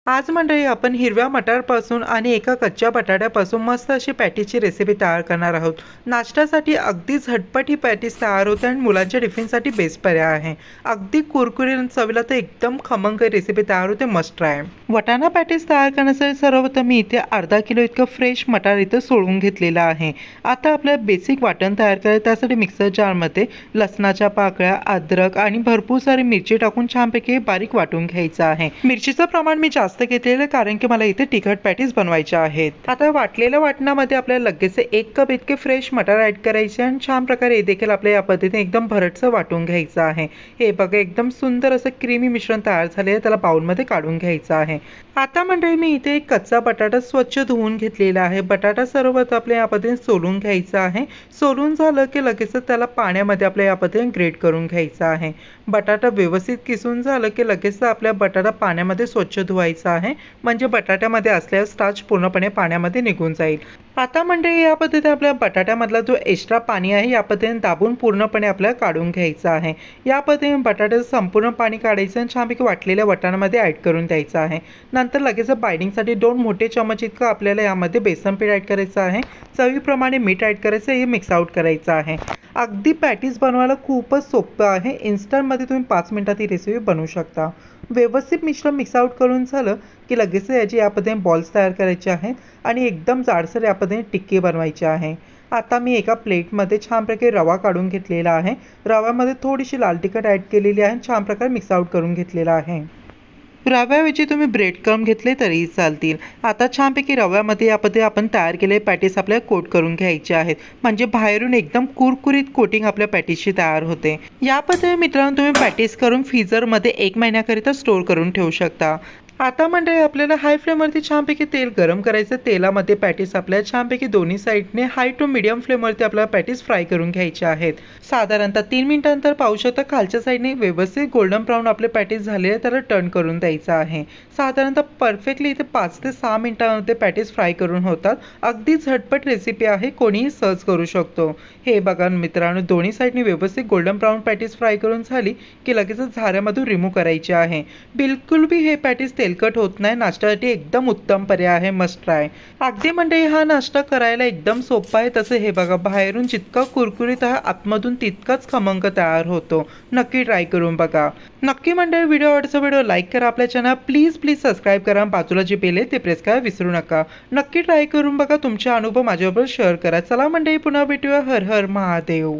आज मंडळी आपण हिरव्या मटारपासून आणि एका कच्च्या बटाट्यापासून मस्त अशी पॅटीची रेसिपी तयार करणार आहोत। नाश्त्यासाठी अगदी झटपट ही पॅटीस तयार होते आणि मुलांच्या टिफिनसाठी बेस्ट पर्याय आहे। अगदी कुरकुरीत चवीला तर एकदम खमंग रेसिपी तयार होते, मस्ट ट्राय। वाटाणा पॅटीस तयार करण्यासाठी सर्वप्रथम मी इथे अर्धा किलो इतकं फ्रेश मटार इथे सोलून घेतलेला आहे। आता आपल्याला बेसिक वाटण तयार करायचं, त्यासाठी मिक्सर जारमध्ये लसणाच्या पाकळ्या, अद्रक आणि भरपूर सारी मिरची टाकून छानपैकी बारीक वाटून घ्यायचं आहे। मिरचीचं प्रमाण मी जास्त घेतलेलं कारण की मला इथे तिखट पॅटीस बनवायच्या आहेत। आता वाटलेल्या वाटणामध्ये आपल्याला लगेच 1 कप इतके फ्रेश मटार ऍड करायचे आणि छान प्रकारे हे देखील आपल्या या पद्धतीने एकदम भरटसं वाटून घ्यायचं आहे। हे बघा, एकदम सुंदर असं क्रीमी मिश्रण तयार झाले आहे, त्याला बाउलमध्ये काढून घ्यायचं आहे। आता मंडळी मी इथे एक कच्चा बटाटा स्वच्छ धुवून घेतलेला आहे। बटाटा सर्वप्रथम आपल्या या पद्धतीने सोलून घ्यायचा आहे। सोलून झालं की लगेच त्याला पाण्यामध्ये आपल्या या पद्धतीने ग्रेट करून घ्यायचा आहे। बटाटा व्यवस्थित किसून झालं की लगेच आपल्या बटाटा पाण्यामध्ये स्वच्छ धुवायचा आहे, म्हणजे बटाट्यामध्ये असलेला स्टार्च पूर्णपणे पाण्यामध्ये निघून जाईल। आता मंडळी या पद्धतीने आपल्या बटाट्यामधला जो एक्स्ट्रा पाणी आहे या पद्धतीने दाबून पूर्णपणे आपल्याला काढून घ्यायचं आहे। या पद्धतीने बटाट्याचं संपूर्ण पाणी काढायचं आणि छानपैकी वाटलेल्या वाटणामध्ये ऍड करून द्यायचं आहे। नंतर लगेच बाइंडिंगसाठी 2 मोठे चमच इतकं आपल्याला यामध्ये बेसन पीठ ऍड करायचं आहे। चवीप्रमाणे मीठ ऍड करायचं, हे मिक्स आउट करायचं आहे। अगदी पॅटीस बनवायला खूपच सोपं आहे। इन्स्टंटमध्ये तुम्ही 5 मिनिटात ही रेसिपी बनवू शकता। व्यवस्थित मिश्रण मिक्स आउट करून झालं की लगेच याची या पद्धतीने बॉल्स तयार करायचे आहेत आणि एकदम जाडसर या पद्धतीने टिक्के बनवायचे आहे। आता मी एका प्लेटमध्ये छान प्रकारे रवा काढून घेतलेला आहे। रव्यामध्ये थोडीशी लाल तिखट ऍड केलेली आहे, छान प्रकारे मिक्स आउट करून घेतलेला आहे। रव्याऐवजी तुम्ही ब्रेड क्रम्ब घेतले तरीही चालतील। आता छानपैकी रव्यामध्ये या पद्धतीने आपण तयार केलेले पॅटीस आपल्याला कोट करून घ्यायचे आहेत, म्हणजे बाहेरून एकदम कुरकुरीत कोटिंग आपल्या पॅटीसची तयार होते। या पद्धतीने मित्रांनो तुम्ही पॅटीस करून फ्रीजरमध्ये 1 महिन्याकरिता स्टोर करून ठेवू शकता। आता मंडळी आपल्याला हाय फ्लेमवरती छानपैकी तेल गरम करायचं। तेलामध्ये पॅटीस आपल्याला छानपैकी दोन्ही साईडने हाय टू मीडियम फ्लेमवरती आपल्याला पॅटीस फ्राय करून घ्यायचे आहेत। साधारणतः 3 मिनिटांनंतर पाहू शकता खालच्या साईडने व्यवस्थित गोल्डन ब्राऊन आपले पॅटीस झाले, त्याला टर्न करून द्यायचं आहे। साधारणतः परफेक्टली इथे 5 ते 6 मिनिटांमध्ये पॅटीस फ्राय करून होतात। अगदी झटपट रेसिपी आहे, कोणीही सहज करू शकतो। हे बघा मित्रांनो, दोन्ही साईडने व्यवस्थित गोल्डन ब्राऊन पॅटीस फ्राय करून झाली की लगेच झाऱ्यामधून रिमूव्ह करायचे आहे। बिलकुल भी हे पॅटीस तेलकट होत नाही, नाश्त्यासाठी एकदम उत्तम पर्याय आहे, मस्ट ट्राय। अगदी मंडळी हा नाश्ता करायला एकदम सोपा आहे। तसं हे बघा, बाहेरून जितका कुरकुरीत आहे आतमधून तितकाच खमंग तयार होतो। नक्की ट्राय करून बघा। नक्की मंडळी व्हिडिओ आवडचा व्हिडिओ लाईक करा, आपल्या चॅनल प्लीज सबस्क्राईब करा, बाजूला जे बेल आहे ते प्रेस करायला विसरू नका। नक्की ट्राय करून बघा, तुमचे अनुभव माझ्याबरोबर शेअर करा। चला मंडळी, पुन्हा भेटूया। हर हर महादेव।